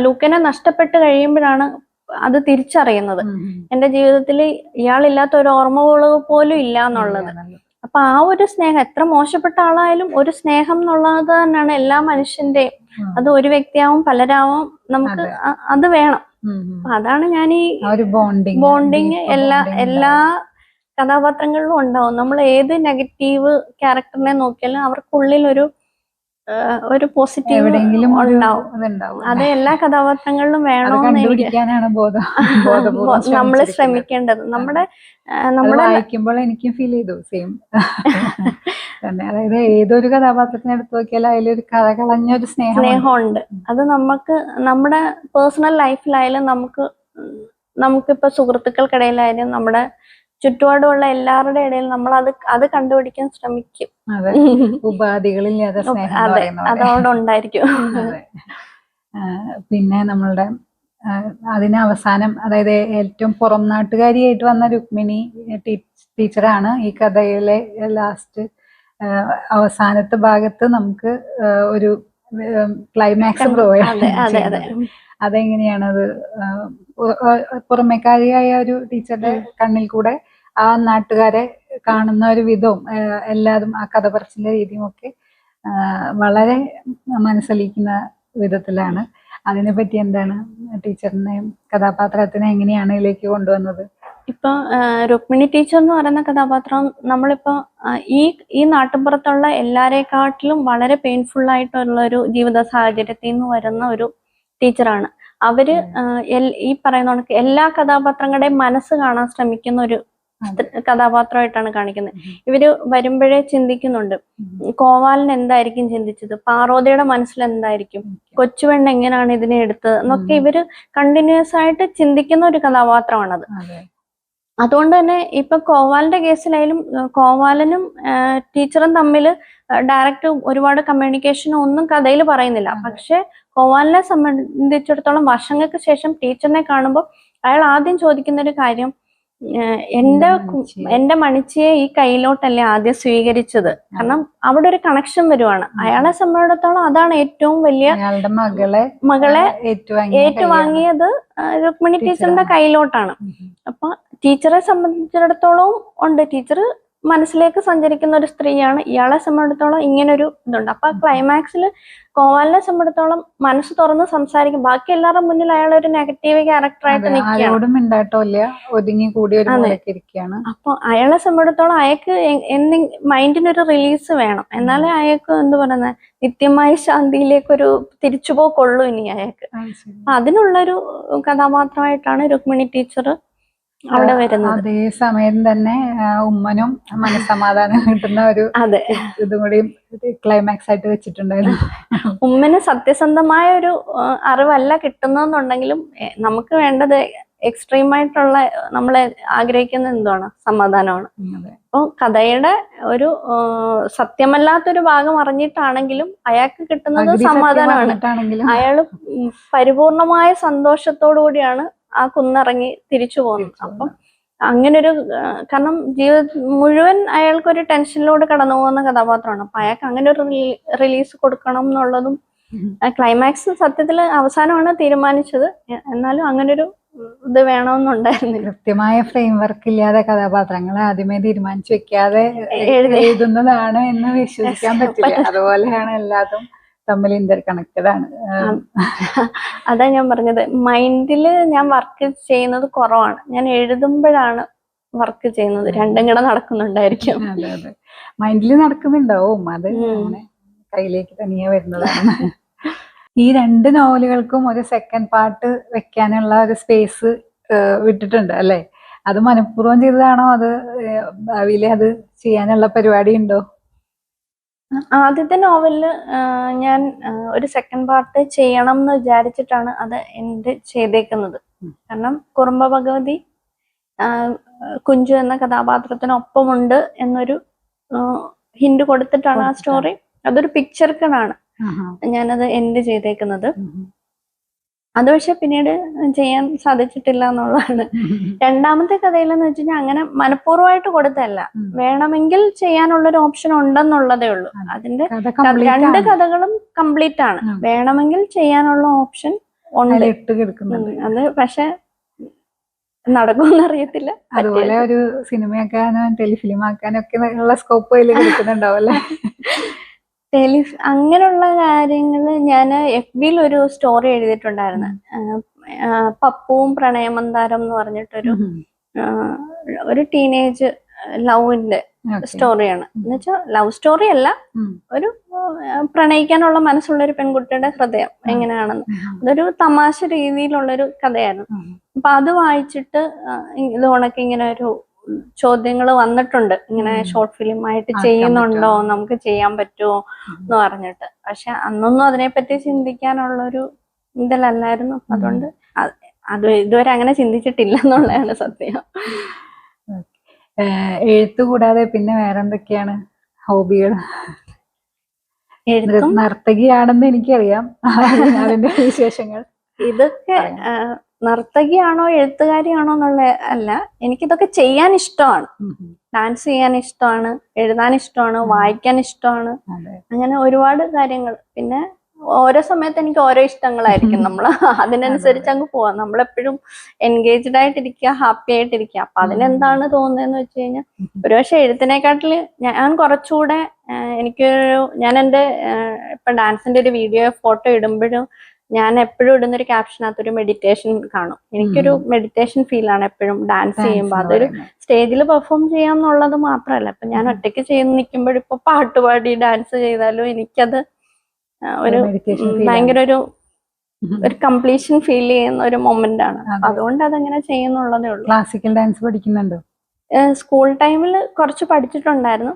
ലൂക്കനെ നഷ്ടപ്പെട്ട് കഴിയുമ്പോഴാണ് അത് തിരിച്ചറിയുന്നത്. എന്റെ ജീവിതത്തിൽ ഇയാളില്ലാത്ത ഒരു ഓർമ്മകൾ പോലും ഇല്ല എന്നുള്ളത്. അപ്പൊ ആ ഒരു സ്നേഹം, എത്ര മോശപ്പെട്ട ആളായാലും ഒരു സ്നേഹം എന്നുള്ളത് തന്നെയാണ് എല്ലാ മനുഷ്യന്റെയും. അത് ഒരു വ്യക്തിയാവും പലരാവും, നമുക്ക് അത് വേണം. അതാണ് ഞാൻ ഈ ബോണ്ടിങ് എല്ലാ കഥാപാത്രങ്ങളിലും ഉണ്ടാവും. നമ്മൾ ഏത് നെഗറ്റീവ് ക്യാരക്ടറിനെ നോക്കിയാലും അവർക്കുള്ളിൽ ഒരു പോസിറ്റീവ് ഉണ്ടാവും. അത് എല്ലാ കഥാപാത്രങ്ങളിലും വേണമെന്ന് നമ്മൾ ശ്രമിക്കേണ്ടത്. വായിക്കുമ്പോൾ എനിക്കും ഫീൽ ചെയ്തു സെയിം തന്നെ. അതായത് ഏതൊരു കഥാപാത്രത്തിനെ എടുത്തു നോക്കിയാലും അതിലൊരു കഥ കളഞ്ഞൊരു സ്നേഹമുണ്ട്. അത് നമ്മുടെ പേഴ്സണൽ ലൈഫിലായാലും നമുക്കിപ്പോ സുഹൃത്തുക്കൾക്കിടയിലായാലും നമ്മുടെ ചുറ്റുപാടുമുള്ള എല്ലാവരുടെ ഇടയിൽ നമ്മൾ അത് കണ്ടുപിടിക്കാൻ ശ്രമിക്കും. ഉപാധികളില്ലാതെ അതവിടെ ഉണ്ടായിരിക്കും. പിന്നെ നമ്മളുടെ അതിന് അവസാനം, അതായത് ഏറ്റവും പുറം നാട്ടുകാരിയായിട്ട് വന്ന രുക്മിണി ടീച്ചറാണ് ഈ കഥയിലെ ലാസ്റ്റ് അവസാനത്തെ ഭാഗത്ത് നമുക്ക് ഒരു ക്ലൈമാക്സ് പ്രൊവൈഡ്. അതെങ്ങനെയാണത്? പുറമേക്കാരിയായ ഒരു ടീച്ചറുടെ കണ്ണിൽ കൂടെ ആ നാട്ടുകാരെ കാണുന്ന ഒരു വിധവും എല്ലാതും, ആ കഥ പറച്ചിന്റെ രീതിയും ഒക്കെ വളരെ മനസ്സലിക്കുന്ന വിധത്തിലാണ്. അതിനെപ്പറ്റി എന്താണ് ടീച്ചറിനെയും കഥാപാത്രത്തിനെ എങ്ങനെയാണ് ഇതിലേക്ക് കൊണ്ടുവന്നത്? ഇപ്പൊ രുക്മിണി ടീച്ചർ എന്ന് പറയുന്ന കഥാപാത്രം നമ്മളിപ്പോ ഈ നാട്ടുമ്പുറത്തുള്ള എല്ലാരെക്കാട്ടിലും വളരെ പെയിൻഫുൾ ആയിട്ടുള്ള ഒരു ജീവിത സാഹചര്യത്തിൽ നിന്ന് വരുന്ന ഒരു ടീച്ചറാണ്. അവര് ഈ പറയുന്ന കണക്ക് എല്ലാ കഥാപാത്രങ്ങളുടെയും മനസ്സ് കാണാൻ ശ്രമിക്കുന്ന ഒരു കഥാപാത്രമായിട്ടാണ് കാണിക്കുന്നത്. ഇവര് വരുമ്പോഴേ ചിന്തിക്കുന്നുണ്ട്, കോവാലൻ എന്തായിരിക്കും ചിന്തിച്ചത്, പാർവതിയുടെ മനസ്സിൽ എന്തായിരിക്കും, കൊച്ചുപെണ്ണ് എങ്ങനെയാണ് ഇതിനെ എടുത്തത് എന്നൊക്കെ ഇവര് കണ്ടിന്യൂസ് ആയിട്ട് ചിന്തിക്കുന്ന ഒരു കഥാപാത്രമാണത്. അതുകൊണ്ട് തന്നെ ഇപ്പൊ കോവാലിന്റെ കേസിലായാലും കോവാലനും ടീച്ചറും തമ്മിൽ ഡയറക്റ്റ് ഒരുപാട് കമ്മ്യൂണിക്കേഷനോ ഒന്നും കഥയിൽ പറയുന്നില്ല. പക്ഷെ കോവാലിനെ സംബന്ധിച്ചിടത്തോളം വർഷങ്ങൾക്ക് ശേഷം ടീച്ചറിനെ കാണുമ്പോൾ അയാൾ ആദ്യം ചോദിക്കുന്ന ഒരു കാര്യം, എന്റെ മണിച്ചിയെ ഈ കയ്യിലോട്ടല്ലേ ആദ്യം സ്വീകരിച്ചത്. കാരണം അവിടെ ഒരു കണക്ഷൻ വരുവാണ്. അയാളെ സംബന്ധിച്ചിടത്തോളം അതാണ് ഏറ്റവും വലിയ, മകളെ ഏറ്റുവാങ്ങിയത് രുക്മിണി ടീച്ചറിന്റെ കയ്യിലോട്ടാണ്. അപ്പൊ ടീച്ചറെ സംബന്ധിച്ചിടത്തോളം ഉണ്ട്, ടീച്ചർ മനസ്സിലേക്ക് സഞ്ചരിക്കുന്ന ഒരു സ്ത്രീയാണ്. ഇയാളെ സംബന്ധിച്ചിടത്തോളം ഇങ്ങനൊരു ഇതുണ്ട്. അപ്പൊ ക്ലൈമാക്സിൽ കോവാലിനെ സംബന്ധിച്ചിടത്തോളം മനസ്സ് തുറന്ന് സംസാരിക്കും. ബാക്കി എല്ലാവരുടെ മുന്നിൽ അയാൾ ഒരു നെഗറ്റീവ് ക്യാരക്ടറായിട്ട് നിൽക്കുകയാണ്. അപ്പൊ അയാളെ സംബന്ധിച്ചിടത്തോളം അയാൾക്ക് മൈൻഡിനൊരു റിലീസ് വേണം. എന്നാലേ അയാൾക്ക് എന്ത് പറയുന്നത്, നിത്യമായ ശാന്തിയിലേക്കൊരു തിരിച്ചുപോക്കുള്ളൂ ഇനി അയാൾക്ക്. അപ്പൊ അതിനുള്ളൊരു കഥാപാത്രമായിട്ടാണ് രുക്മിണി ടീച്ചർ അവിടെ വരുന്നത്. അതേ സമയം തന്നെ ഉമ്മനും മനസ്സമാധാനം കിട്ടുന്ന ഒരു ഇതും കൂടി ക്ലൈമാക്സ് ആയിട്ട് വെച്ചിട്ടുണ്ടായിരുന്നു. ഉമ്മന് സത്യസന്ധമായ ഒരു അറിവല്ല കിട്ടുന്നെന്നുണ്ടെങ്കിലും നമുക്ക് വേണ്ടത് എക്സ്ട്രീമായിട്ടുള്ള, നമ്മളെ ആഗ്രഹിക്കുന്ന എന്താണ്, സമാധാനമാണ്. അപ്പൊ കഥയുടെ ഒരു സത്യമല്ലാത്തൊരു ഭാഗം അറിഞ്ഞിട്ടാണെങ്കിലും അയാൾക്ക് കിട്ടുന്നത് സമാധാനമാണ്. അയാള് പരിപൂർണമായ സന്തോഷത്തോടു കൂടിയാണ് ആ കുന്നിറങ്ങി തിരിച്ചു പോകുന്നത്. അപ്പം അങ്ങനൊരു, കാരണം ജീവിതം മുഴുവൻ അയാൾക്കൊരു ടെൻഷനിലൂടെ കടന്നു പോകുന്ന കഥാപാത്രമാണ്. അപ്പൊ അയാൾക്ക് അങ്ങനെ ഒരു റിലീസ് കൊടുക്കണം എന്നുള്ളതും ക്ലൈമാക്സ് സത്യത്തില് അവസാനമാണ് തീരുമാനിച്ചത്. എന്നാലും അങ്ങനൊരു ഇത് വേണമെന്നുണ്ടായിരുന്നില്ല. കൃത്യമായ ഫ്രെയിം വർക്ക് ഇല്ലാതെ കഥാപാത്രങ്ങളെ ആദ്യമേ തീരുമാനിച്ചു വെക്കാതെ എഴുതുന്നതാണ് എന്ന് വിശ്വസിക്കാൻ പറ്റില്ല. അതുപോലെയാണ് എല്ലാതും തമ്മിൽ ഇന്റർ കണക്റ്റഡ് ആണ്. അതാ ഞാൻ പറഞ്ഞത്, മൈൻഡില് ഞാൻ വർക്ക് ചെയ്യുന്നത് കുറവാണ്. ഞാൻ എഴുതുമ്പോഴാണ് വർക്ക് ചെയ്യുന്നത്. രണ്ടും കൂടെ നടക്കുന്നുണ്ടായിരിക്കും. അതെ അതെ, മൈൻഡിൽ നടക്കുന്നുണ്ടാവും, അത് അങ്ങനെ കയ്യിലേക്ക് തനിയെ വരുന്നതാണ്. ഈ 2 നോവലുകൾക്കും ഒരു സെക്കൻഡ് പാർട്ട് വെക്കാനുള്ള ഒരു സ്പേസ് വിട്ടിട്ടുണ്ട് അല്ലെ? അത് മനഃപൂർവ്വം ചെയ്തതാണോ, അത് ഭാവിയിൽ അത് ചെയ്യാനുള്ള പരിപാടി ഉണ്ടോ? ആദ്യത്തെ നോവലില് ഞാൻ ഒരു സെക്കൻഡ് പാർട്ട് ചെയ്യണം എന്ന് വിചാരിച്ചിട്ടാണ് അത് എൻഡ് ചെയ്തേക്കുന്നത്. കാരണം കുറുമ്പ ഭഗവതി കുഞ്ചു എന്ന കഥാപാത്രത്തിനൊപ്പമുണ്ട് എന്നൊരു ഹിന്റ് കൊടുത്തിട്ടാണ് ആ സ്റ്റോറി, അതൊരു പിക്ചർക്കണാണ് ഞാനത് എൻഡ് ചെയ്തേക്കുന്നത്. അത് പക്ഷെ പിന്നീട് ചെയ്യാൻ സാധിച്ചിട്ടില്ല എന്നുള്ളതാണ്. രണ്ടാമത്തെ കഥയിലെന്ന് വെച്ച് കഴിഞ്ഞാൽ അങ്ങനെ മനഃപൂർവ്വമായിട്ട് കൊടുത്തല്ല, വേണമെങ്കിൽ ചെയ്യാനുള്ളൊരു ഓപ്ഷൻ ഉണ്ടെന്നുള്ളതേ ഉള്ളൂ. അതിന്റെ 2 കഥകളും കംപ്ലീറ്റ് ആണ്, വേണമെങ്കിൽ ചെയ്യാനുള്ള ഓപ്ഷൻ ഉണ്ട്. അത് പക്ഷെ നടക്കുമെന്ന് അറിയത്തില്ല. അതുപോലെ ഒരു സിനിമയാക്കാനും ടെലിഫിലിം ആക്കാനും ഒക്കെ ഉള്ള സ്കോപ്പ് അതിൽ കിടക്കുന്നുണ്ടാവും അല്ലേ? അങ്ങനെയുള്ള കാര്യങ്ങൾ ഞാൻ FBയിൽ ഒരു സ്റ്റോറി എഴുതിയിട്ടുണ്ടായിരുന്നു. പപ്പുവും പ്രണയമന്താരം എന്ന് പറഞ്ഞിട്ടൊരു ഒരു ടീനേജ് ലവിന്റെ സ്റ്റോറിയാണ്. എന്നുവെച്ചാൽ ലവ് സ്റ്റോറി അല്ല, ഒരു പ്രണയിക്കാനുള്ള മനസ്സുള്ള ഒരു പെൺകുട്ടിയുടെ ഹൃദയം എങ്ങനെയാണെന്ന്, അതൊരു തമാശ രീതിയിലുള്ളൊരു കഥയായിരുന്നു. അപ്പൊ അത് വായിച്ചിട്ട് ഇത് ഉണക്ക് ഇങ്ങനെ ഒരു ചോദ്യങ്ങൾ വന്നിട്ടുണ്ട്, ഇങ്ങനെ ഷോർട്ട് ഫിലിം ആയിട്ട് ചെയ്യുന്നുണ്ടോ, നമുക്ക് ചെയ്യാൻ പറ്റുമോ എന്ന് പറഞ്ഞിട്ട്. പക്ഷെ അന്നൊന്നും അതിനെപ്പറ്റി ചിന്തിക്കാനുള്ളൊരു ഇതിലല്ലായിരുന്നു. അതുകൊണ്ട് അത് ഇതുവരെ അങ്ങനെ ചിന്തിച്ചിട്ടില്ല എന്നുള്ളതാണ് സത്യം. എഴുത്ത് കൂടാതെ പിന്നെ വേറെന്തൊക്കെയാണ് ഹോബികൾ? നർത്തകിയാണെന്ന് എനിക്കറിയാം, അതിന്റെ വിശേഷങ്ങൾ. ഇതൊക്കെ നർത്തകിയാണോ എഴുത്തുകാരിയാണോ എന്നുള്ള അല്ല, എനിക്കിതൊക്കെ ചെയ്യാൻ ഇഷ്ടമാണ്. ഡാൻസ് ചെയ്യാൻ ഇഷ്ടമാണ്, എഴുതാൻ ഇഷ്ടമാണ്, വായിക്കാൻ ഇഷ്ടമാണ്, അങ്ങനെ ഒരുപാട് കാര്യങ്ങൾ. പിന്നെ ഓരോ സമയത്ത് എനിക്ക് ഓരോ ഇഷ്ടങ്ങളായിരിക്കും, നമ്മൾ അതിനനുസരിച്ച് അങ്ങ് പോവാം. നമ്മളെപ്പോഴും എൻഗേജ്ഡ് ആയിട്ടിരിക്കുക, ഹാപ്പി ആയിട്ടിരിക്കുക. അപ്പൊ അതിനെന്താണ് തോന്നുന്നതെന്ന് വെച്ച് കഴിഞ്ഞാൽ, ഒരുപക്ഷെ എഴുത്തിനെക്കാട്ടിൽ ഞാൻ കുറച്ചുകൂടെ ഞാൻ എൻ്റെ ഇപ്പൊ ഡാൻസിന്റെ ഒരു വീഡിയോ ഫോട്ടോ ഇടുമ്പോഴും ഞാൻ എപ്പോഴും ഇടുന്നൊരു ക്യാപ്ഷനകത്ത് ഒരു മെഡിറ്റേഷൻ കാണും. എനിക്കൊരു മെഡിറ്റേഷൻ ഫീലാണ് എപ്പോഴും ഡാൻസ് ചെയ്യുമ്പോൾ. അതൊരു സ്റ്റേജിൽ പെർഫോം ചെയ്യാന്നുള്ളത് മാത്രമല്ല, ഇപ്പൊ ഞാൻ ഒറ്റയ്ക്ക് ചെയ്യുന്ന നിൽക്കുമ്പോഴും ഇപ്പൊ പാട്ടുപാടി ഡാൻസ് ചെയ്താലും എനിക്കത് ഒരു ഭയങ്കര ഒരു കംപ്ലീഷൻ ഫീൽ ചെയ്യുന്ന ഒരു മൊമെന്റ് ആണ്. അതുകൊണ്ട് അതങ്ങനെ ചെയ്യുന്നുള്ളതേ ഉള്ളൂ. ക്ലാസിക്കൽ ഡാൻസ് പഠിക്കുന്നുണ്ടോ? സ്കൂൾ ടൈമിൽ കുറച്ച് പഠിച്ചിട്ടുണ്ടായിരുന്നു.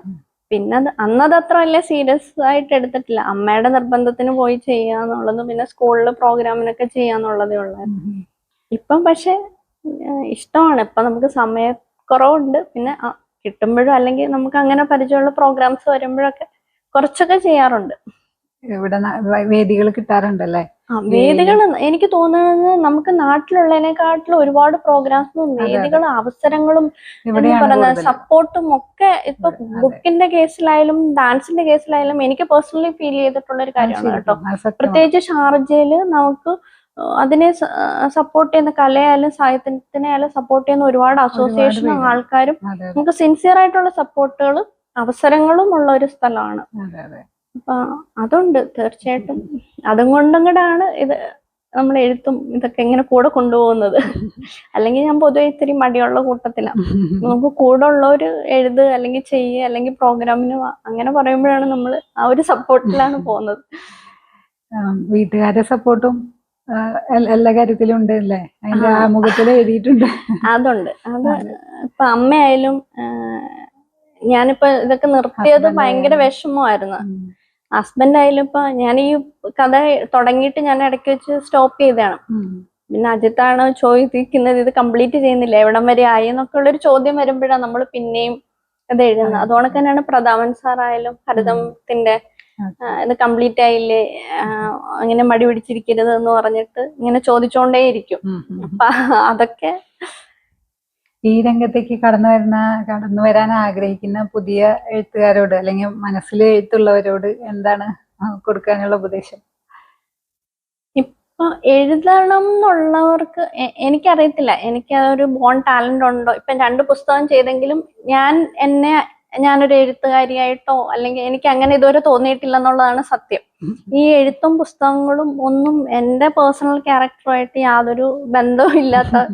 പിന്നെ അന്നത് അത്ര വലിയ സീരിയസ് ആയിട്ട് എടുത്തിട്ടില്ല. അമ്മയുടെ നിർബന്ധത്തിന് പോയി ചെയ്യാന്നുള്ളതും പിന്നെ സ്കൂളിൽ പ്രോഗ്രാമിനൊക്കെ ചെയ്യാന്നുള്ളതേ ഉള്ളായിരുന്നു. ഇപ്പം പക്ഷെ ഇഷ്ടമാണ്. ഇപ്പൊ നമുക്ക് സമയക്കുറവുണ്ട്. പിന്നെ കിട്ടുമ്പോഴും അല്ലെങ്കിൽ നമുക്ക് അങ്ങനെ പരിചയമുള്ള പ്രോഗ്രാംസ് വരുമ്പോഴൊക്കെ കുറച്ചൊക്കെ ചെയ്യാറുണ്ട്. ഇവിടെ വേദികൾ കിട്ടാറുണ്ടല്ലേ? വേദികൾ എനിക്ക് തോന്നുന്നത് നമുക്ക് നാട്ടിലുള്ളതിനെക്കാട്ടിലും ഒരുപാട് പ്രോഗ്രാംസും വേദികളും അവസരങ്ങളും സപ്പോർട്ടും ഒക്കെ ഇപ്പൊ ബുക്കിന്റെ കേസിലായാലും ഡാൻസിന്റെ കേസിലായാലും എനിക്ക് പേഴ്സണലി ഫീൽ ചെയ്തിട്ടുള്ള ഒരു കാര്യമാണ് കേട്ടോ. പ്രത്യേകിച്ച് ഷാർജയില് നമുക്ക് അതിനെ സപ്പോർട്ട് ചെയ്യുന്ന കലയായാലും സാഹിത്യത്തിനെയായാലും സപ്പോർട്ട് ചെയ്യുന്ന ഒരുപാട് അസോസിയേഷനും ആൾക്കാരും നമുക്ക് സിൻസിയർ ആയിട്ടുള്ള സപ്പോർട്ടുകളും അവസരങ്ങളും ഉള്ള ഒരു സ്ഥലമാണ്. അപ്പൊ അതുണ്ട് തീർച്ചയായിട്ടും. അതും കൊണ്ടും കൂടാണ് ഇത് നമ്മൾ എഴുത്തും ഇതൊക്കെ ഇങ്ങനെ കൂടെ കൊണ്ടുപോകുന്നത്. അല്ലെങ്കിൽ ഞാൻ പൊതുവെ ഇത്തിരി മടിയുള്ള കൂട്ടത്തിലാണ്. നമുക്ക് കൂടെ ഉള്ളവര് എഴുത് അല്ലെങ്കിൽ ചെയ്യുക അല്ലെങ്കിൽ പ്രോഗ്രാമിന് അങ്ങനെ പറയുമ്പോഴാണ് നമ്മൾ ആ ഒരു സപ്പോർട്ടിലാണ് പോകുന്നത്. വീട്ടുകാരുടെ സപ്പോർട്ടും എല്ലാ കാര്യത്തിലും ഉണ്ട് അല്ലേ? അതിന്റെ ആമുഖത്തിൽ എഴുതിയിട്ടുണ്ട്. അതുണ്ട്. അത് ഇപ്പൊ അമ്മയായാലും ഞാനിപ്പോ ഇതൊക്കെ നിർത്തിയത് ഭയങ്കര വിഷമമായിരുന്നു. ഹസ്ബൻഡ് ആയാലും ഇപ്പൊ ഞാൻ ഈ കഥ തുടങ്ങിയിട്ട് ഞാൻ ഇടയ്ക്ക് വെച്ച് സ്റ്റോപ്പ് ചെയ്തതാണ്. പിന്നെ അജിത്താണ് ചോദിക്കുന്നത്, ഇത് കംപ്ലീറ്റ് ചെയ്യുന്നില്ല, എവിടം വരെ ആയി എന്നൊക്കെ ഉള്ളൊരു ചോദ്യം വരുമ്പോഴാണ് നമ്മൾ പിന്നെയും ഇത് എഴുതുന്നത്. അതുകൊണ്ട് തന്നെയാണ് പ്രതാപൻ സാർ ആയാലും ഹരിതത്തിന്റെ ഇത് കംപ്ലീറ്റ് ആയില്ലേ, അങ്ങനെ മടി പിടിച്ചിരിക്കരുത് എന്ന് പറഞ്ഞിട്ട് ഇങ്ങനെ ചോദിച്ചോണ്ടേയിരിക്കും. അപ്പൊ അതൊക്കെ ഈ രംഗത്തേക്ക് കടന്നു വരാൻ ആഗ്രഹിക്കുന്ന പുതിയ എഴുത്തുകാരോട് അല്ലെങ്കിൽ മനസ്സിൽ എഴുത്തുള്ളവരോട് എന്താണ് കൊടുക്കാനുള്ള ഉപദേശം? ഇപ്പൊ എഴുതണം എന്നുള്ളവർക്ക് എനിക്കറിയത്തില്ല, എനിക്ക് അതൊരു ബോൺ ടാലന്റ് ഉണ്ടോ. ഇപ്പൊ 2 പുസ്തകം ചെയ്തെങ്കിലും ഞാനൊരു എഴുത്തുകാരിയായിട്ടോ അല്ലെങ്കിൽ എനിക്ക് അങ്ങനെ ഇതുവരെ തോന്നിയിട്ടില്ല എന്നുള്ളതാണ് സത്യം. ഈ എഴുത്തും പുസ്തകങ്ങളും ഒന്നും എന്റെ പേഴ്സണൽ ക്യാരക്ടറുമായിട്ട് യാതൊരു ബന്ധവും ഇല്ലാത്ത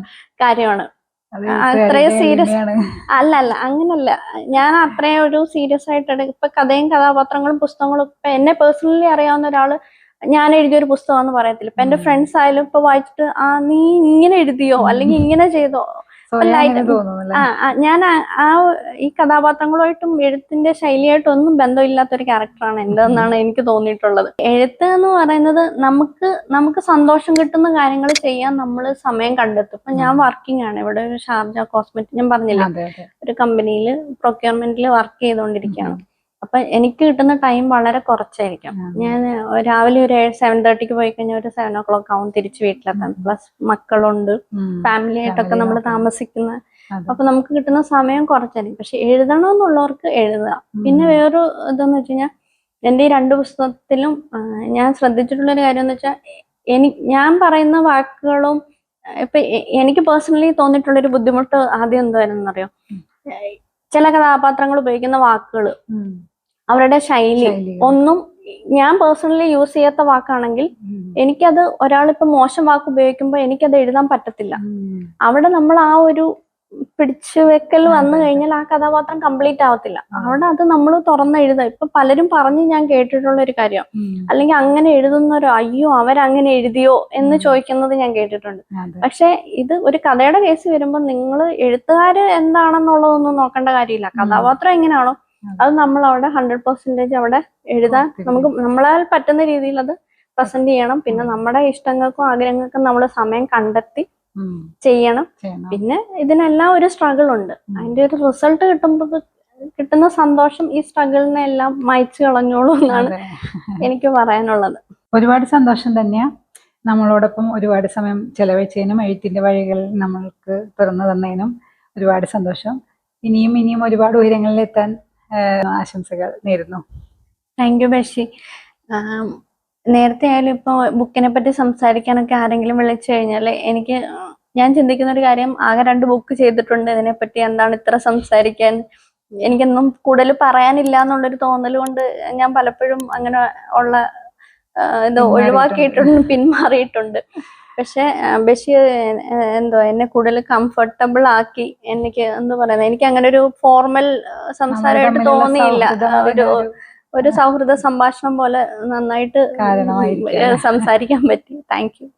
കാര്യമാണ്. അത് അത്രയും സീരിയസ് തന്നെയാണ്. അല്ല അങ്ങനല്ല. ഞാൻ അത്രയും ഒരു സീരിയസ് ആയിട്ട് ഇപ്പൊ കഥയും കഥാപാത്രങ്ങളും പുസ്തകങ്ങളും ഇപ്പൊ എന്നെ പേഴ്സണലി അറിയാവുന്ന ഒരാള് ഞാൻ എഴുതിയൊരു പുസ്തകം എന്ന് പറയത്തില്ല. ഇപ്പൊ എന്റെ ഫ്രണ്ട്സ് ആയാലും ഇപ്പൊ വായിച്ചിട്ട് നീ ഇങ്ങനെ എഴുതിയോ അല്ലെങ്കിൽ ഇങ്ങനെ ചെയ്തോ സ്വയം അങ്ങനെ തോന്നുന്നു. ഞാൻ ഈ കഥാപാത്രങ്ങളുമായിട്ടും എഴുത്തിന്റെ ശൈലിയായിട്ടും ഒന്നും ബന്ധമില്ലാത്തൊരു ക്യാരക്ടറാണ് എൻ്റെ എന്നാണ് എനിക്ക് തോന്നിയിട്ടുള്ളത്. എഴുത്ത് എന്ന് പറയുന്നത് നമുക്ക് സന്തോഷം കിട്ടുന്ന കാര്യങ്ങൾ ചെയ്യാൻ നമ്മൾ സമയം കണ്ടെത്തും. ഇപ്പൊ ഞാൻ വർക്കിംഗ് ആണ് ഇവിടെ ഒരു ഷാർജ കോസ്മെറ്റിക്, ഞാൻ പറഞ്ഞില്ല, ഒരു കമ്പനിയിൽ പ്രൊക്യൂർമെന്റിൽ വർക്ക് ചെയ്തുകൊണ്ടിരിക്കുകയാണ്. അപ്പൊ എനിക്ക് കിട്ടുന്ന ടൈം വളരെ കുറച്ചായിരിക്കും. ഞാൻ രാവിലെ ഒരു 7:30 പോയി കഴിഞ്ഞാൽ ഒരു 7 o'clock ആവും തിരിച്ച് വീട്ടിലെത്താൻ. പ്ലസ് മക്കളുണ്ട്, ഫാമിലി ആയിട്ടൊക്കെ നമ്മൾ താമസിക്കുന്ന, അപ്പൊ നമുക്ക് കിട്ടുന്ന സമയം കുറച്ചായിരിക്കും. പക്ഷെ എഴുതണമെന്നുള്ളവർക്ക് എഴുതുക. പിന്നെ വേറൊരു ഇതെന്ന് വെച്ച് കഴിഞ്ഞാൽ എൻ്റെ ഈ 2 പുസ്തകത്തിലും ഞാൻ ശ്രദ്ധിച്ചിട്ടുള്ളൊരു കാര്യം എന്ന് വെച്ചാൽ ഞാൻ പറയുന്ന വാക്കുകളും ഇപ്പൊ എനിക്ക് പേഴ്സണലി തോന്നിയിട്ടുള്ളൊരു ബുദ്ധിമുട്ട് ആദ്യം എന്തായിരുന്നറിയോ, ചില കഥാപാത്രങ്ങൾ ഉപയോഗിക്കുന്ന വാക്കുകൾ, അവരുടെ ശൈലി ഒന്നും ഞാൻ പേഴ്സണലി യൂസ് ചെയ്യാത്ത വാക്കാണെങ്കിൽ എനിക്കത് ഒരാളിപ്പോ മോശം വാക്ക് ഉപയോഗിക്കുമ്പോൾ എനിക്കത് എഴുതാൻ പറ്റത്തില്ല. അവിടെ നമ്മൾ ആ ഒരു പിടിച്ചു വെക്കൽ വന്നു കഴിഞ്ഞാൽ ആ കഥാപാത്രം കംപ്ലീറ്റ് ആവത്തില്ല. അവിടെ അത് നമ്മൾ തുറന്ന് എഴുതാം. ഇപ്പൊ പലരും പറഞ്ഞ് ഞാൻ കേട്ടിട്ടുള്ള ഒരു കാര്യം, അല്ലെങ്കിൽ അങ്ങനെ എഴുതുന്നവരോ അയ്യോ അവരങ്ങനെ എഴുതിയോ എന്ന് ചോദിക്കുന്നത് ഞാൻ കേട്ടിട്ടുണ്ട്. പക്ഷെ ഇത് ഒരു കഥയുടെ കേസ് വരുമ്പോൾ നിങ്ങൾ എഴുത്തുകാര് എന്താണെന്നുള്ളതൊന്നും നോക്കേണ്ട കാര്യമില്ല. കഥാപാത്രം എങ്ങനെയാണോ അത് നമ്മൾ അവിടെ 100% അവിടെ എഴുതാൻ നമ്മളാൽ പറ്റുന്ന രീതിയിൽ അത് പ്രസന്റ് ചെയ്യണം. പിന്നെ നമ്മുടെ ഇഷ്ടങ്ങൾക്കും ആഗ്രഹങ്ങൾക്കും നമ്മൾ സമയം കണ്ടെത്തി ചെയ്യണം. പിന്നെ ഇതിനെല്ലാം ഒരു സ്ട്രഗിൾ ഉണ്ട്. അതിന്റെ ഒരു റിസൾട്ട് കിട്ടുമ്പോൾ കിട്ടുന്ന സന്തോഷം ഈ സ്ട്രഗിളിനെ എല്ലാം മായ്ച്ചു കളഞ്ഞോളൂ എന്നാണ് എനിക്ക് പറയാനുള്ളത്. ഒരുപാട് സന്തോഷം തന്നെയാ. നമ്മളോടൊപ്പം ഒരുപാട് സമയം ചെലവഴിച്ചതിനും എഴുത്തിന്റെ വഴികൾ നമ്മൾക്ക് തുറന്നു തന്നതിനും ഒരുപാട് സന്തോഷം. ഇനിയും ഒരുപാട് ഉയരങ്ങളിൽ എത്താൻ ആശംസകൾ നേരുന്നു. Thank you Bashi. നേരത്തെ ആയാലും ഇപ്പൊ ബുക്കിനെ പറ്റി സംസാരിക്കാനൊക്കെ ആരെങ്കിലും വിളിച്ചു കഴിഞ്ഞാൽ ഞാൻ ചിന്തിക്കുന്ന ഒരു കാര്യം, ആകെ 2 ബുക്ക് ചെയ്തിട്ടുണ്ട്, ഇതിനെപ്പറ്റി എന്താണ് ഇത്ര സംസാരിക്കാൻ, എനിക്കൊന്നും കൂടുതൽ പറയാനില്ല എന്നുള്ളൊരു തോന്നൽ കൊണ്ട് ഞാൻ പലപ്പോഴും അങ്ങനെ ഉള്ള ഇത് ഒഴിവാക്കിയിട്ടുണ്ട്, പിന്മാറിയിട്ടുണ്ട്. പക്ഷെ ബഷീർ എന്നെ കൂടുതൽ കംഫർട്ടബിൾ ആക്കി. എനിക്ക് എന്താ പറയുന്നത്, എനിക്ക് അങ്ങനെ ഒരു ഫോർമൽ സംസാരമായിട്ട് തോന്നിയില്ല. ഒരു സൗഹൃദ സംഭാഷണം പോലെ നന്നായിട്ട് സംസാരിക്കാൻ പറ്റി. Thank you.